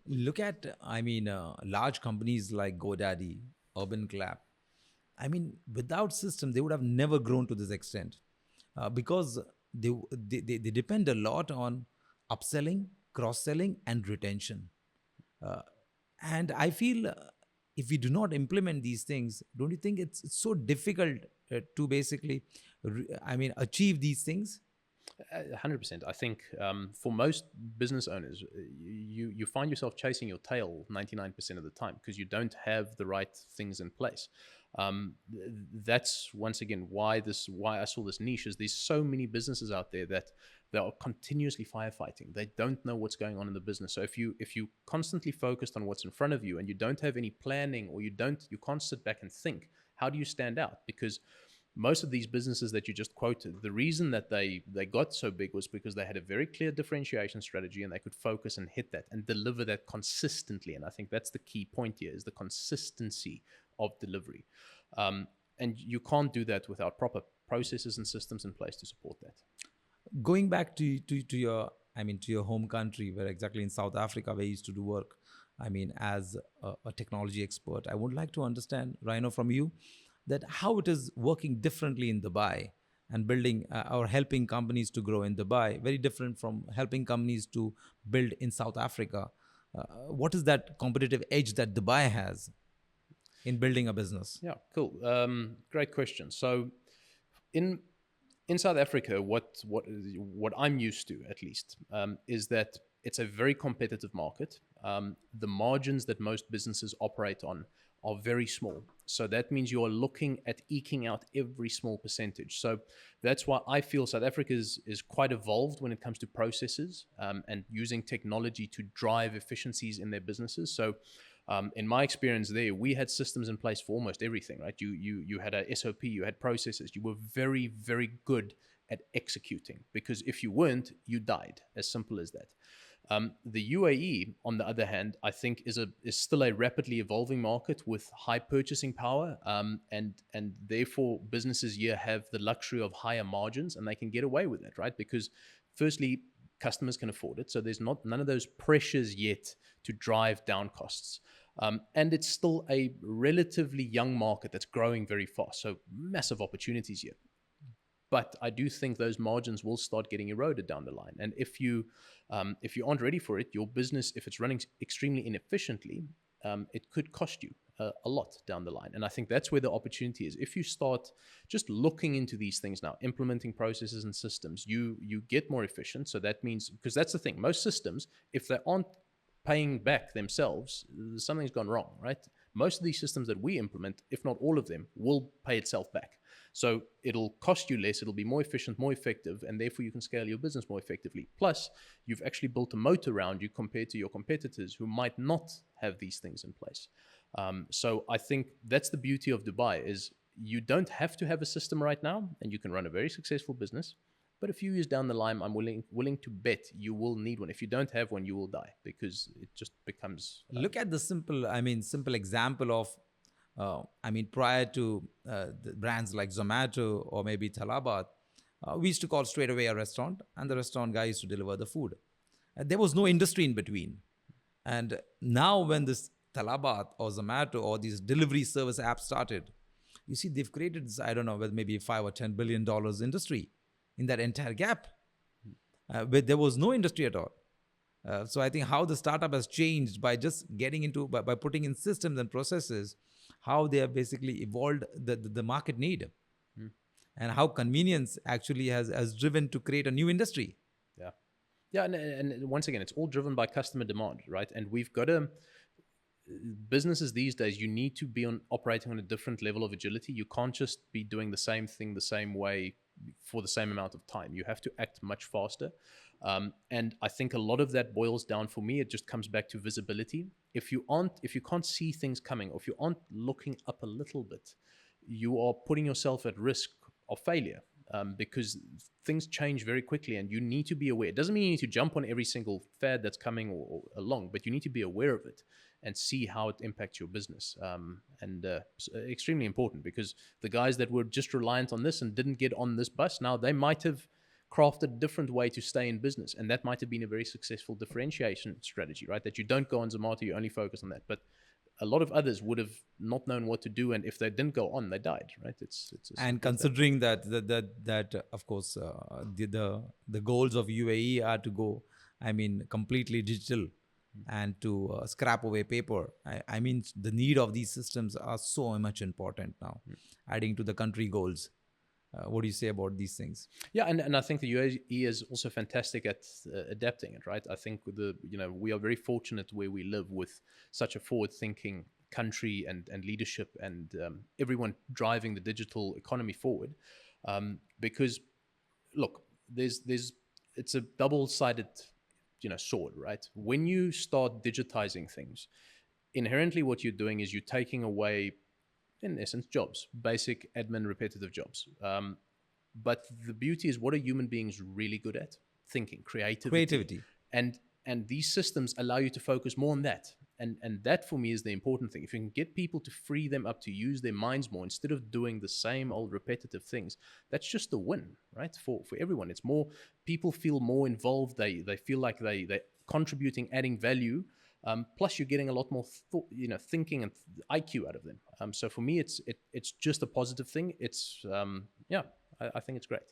Look at, large companies like GoDaddy, Urban Clap. I mean, without system, they would have never grown to this extent because they depend a lot on upselling, cross selling, and retention. Uh, and I feel if we do not implement these things, don't you think it's so difficult to basically, achieve these things? 100%. I think for most business owners, you find yourself chasing your tail 99% of the time because you don't have the right things in place. That's once again why I saw this niche is there's so many businesses out there that they are continuously firefighting. They don't know what's going on in the business. So if you constantly focused on what's in front of you and you don't have any planning or you can't sit back and think, how do you stand out? Because most of these businesses that you just quoted, the reason that they got so big was because they had a very clear differentiation strategy and they could focus and hit that and deliver that consistently. And I think that's the key point here is the consistency of delivery. And you can't do that without proper processes and systems in place to support that. Going back to your, to your home country, where exactly in South Africa where you used to do work, as a technology expert, I would like to understand, Ryno, from you, that how it is working differently in Dubai and building or helping companies to grow in Dubai, very different from helping companies to build in South Africa. What is that competitive edge that Dubai has in building a business? Yeah, cool. Great question. So in South Africa, what I'm used to, at least, is that it's a very competitive market. The margins that most businesses operate on are very small. So that means you are looking at eking out every small percentage. So that's why I feel South Africa is quite evolved when it comes to processes and using technology to drive efficiencies in their businesses. So in my experience there, we had systems in place for almost everything, right? You had a SOP, you had processes. You were very, very good at executing because if you weren't, you died. As simple as that. The UAE, on the other hand, I think is still a rapidly evolving market with high purchasing power, and therefore businesses here have the luxury of higher margins, and they can get away with it, right? Because firstly, customers can afford it, so there's none of those pressures yet to drive down costs. And it's still a relatively young market that's growing very fast, so massive opportunities here. But I do think those margins will start getting eroded down the line. And if you aren't ready for it, your business, if it's running extremely inefficiently, it could cost you a lot down the line. And I think that's where the opportunity is. If you start just looking into these things now, implementing processes and systems, you get more efficient. So that means, because that's the thing, most systems, if they aren't paying back themselves, something's gone wrong, right? Most of these systems that we implement, if not all of them, will pay itself back. So it'll cost you less, it'll be more efficient, more effective, and therefore you can scale your business more effectively. Plus, you've actually built a moat around you compared to your competitors who might not have these things in place. So I think that's the beauty of Dubai is you don't have to have a system right now, and you can run a very successful business. But a few years down the line, I'm willing to bet you will need one. If you don't have one, you will die because it just becomes... Look at the simple example of, prior to the brands like Zomato or maybe Talabat, we used to call straight away a restaurant and the restaurant guy used to deliver the food. There was no industry in between. And now when this Talabat or Zomato or these delivery service apps started, you see they've created this, I don't know, with maybe $5 or $10 billion industry in that entire gap, where there was no industry at all. So I think how the startup has changed by just getting into, by putting in systems and processes, how they have basically evolved the market need, and how convenience actually has driven to create a new industry. Yeah. Yeah, and once again, it's all driven by customer demand, right? And we've got to... businesses these days, you need to be operating on a different level of agility. You can't just be doing the same thing the same way for the same amount of time. You have to act much faster. And I think a lot of that boils down, for me, it just comes back to visibility. If you can't see things coming, or if you aren't looking up a little bit, you are putting yourself at risk of failure. Because things change very quickly and you need to be aware. It doesn't mean you need to jump on every single fad that's coming or along, but you need to be aware of it and see how it impacts your business. And extremely important, because the guys that were just reliant on this and didn't get on this bus, now they might have crafted a different way to stay in business. And that might have been a very successful differentiation strategy, right? That you don't go on Zomato, you only focus on that. But a lot of others would have not known what to do, and if they didn't go on, they died, right? It's and considering that of course the goals of UAE are to go, I mean, completely digital and to scrap away paper. I mean, the need of these systems are so much important now, adding to the country goals. What do you say about these things? Yeah, and I think the UAE is also fantastic at adapting it, right? I think we are very fortunate where we live with such a forward-thinking country and leadership and everyone driving the digital economy forward. Because look, it's a double-sided sword, right? When you start digitizing things, inherently what you're doing is you're taking away, in essence, jobs, basic admin, repetitive jobs. But the beauty is, what are human beings really good at? Thinking, creativity. And these systems allow you to focus more on that. And that for me is the important thing. If you can get people to free them up to use their minds more instead of doing the same old repetitive things, that's just a win, right? For everyone. It's more, people feel more involved. They feel like they're contributing, adding value. Plus, you're getting a lot more thinking and IQ out of them. So for me, it's just a positive thing. It's I think it's great.